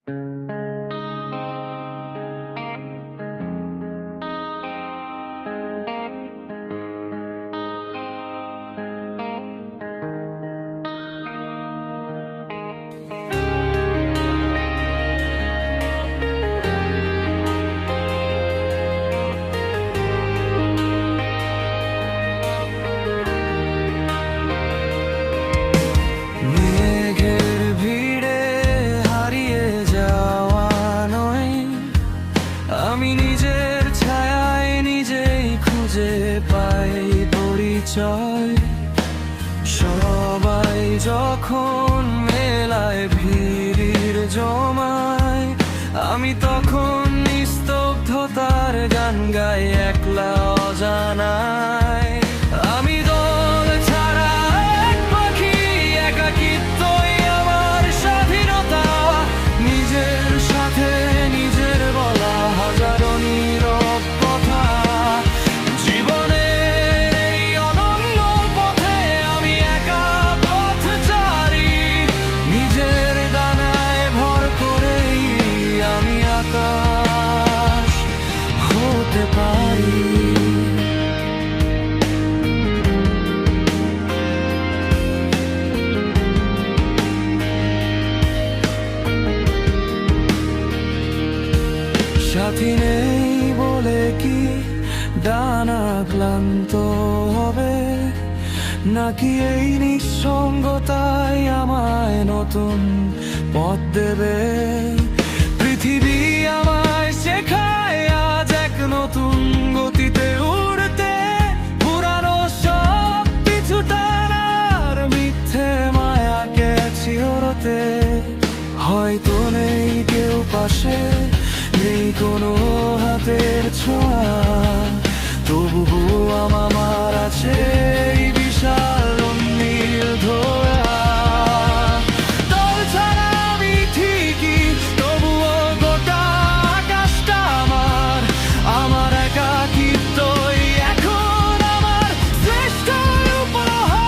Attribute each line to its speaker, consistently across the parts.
Speaker 1: আমি নিজের ছায়ায় নিজেই খুঁজে পাই পরিচয়। সবাই যখন মেলায় ভিড় জমায়, আমি তখন নিস্তব্ধতার গান গাই একলা অজানায়। আমি দল ছাড়া এক পাখি, একাকিত্বই আমার স্বাধীনতা। নিজের সাথে নিজের বলা হাজারো নীরব কথা। জীবনের এই অনন্য পথে আমি একা পথচারী। নিজের ডানায় ভর করেই আমি আকাশ হতে পারি। সাথী নেই বলে কি ডানা ক্লান্ত হবে, নাকি এই নিঃসঙ্গতাই আমায় নতুন পথ দেবে? পৃথিবী আমায় শেখায় আজ এক নতুন গতিতে উড়তে। পুরানো সব কিছু টানার মিথ্যে মায়াকে চিরতে। হয়তো নেই কেউ পাশে, নেই কোনো হাতের ছোঁয়া, তবুও আমার আছে এই বিশাল নীল ধোঁয়া। দল ছাড়া আমি ঠিকই, তবুও গোটা আকাশটা আমার। আমার একাকিত্বই এখন আমার শ্রেষ্ঠ উপহার।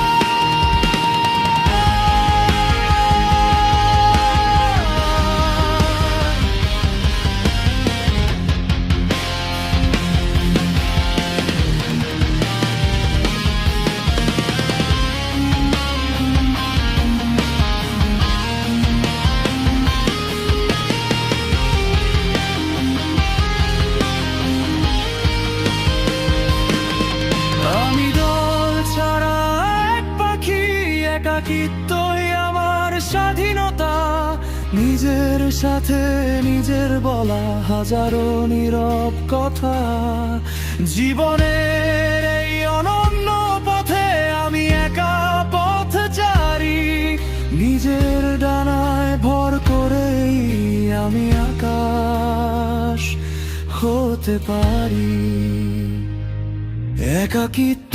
Speaker 1: একাকিত্বই আমার স্বাধীনতা। নিজের সাথে নিজের বলা হাজারো নীরব কথা। জীবনের এই অনন্য পথে আমি একা পথচারী। নিজের ডানায় ভর করেই আমি আকাশ হতে পারি। একাকিত্ব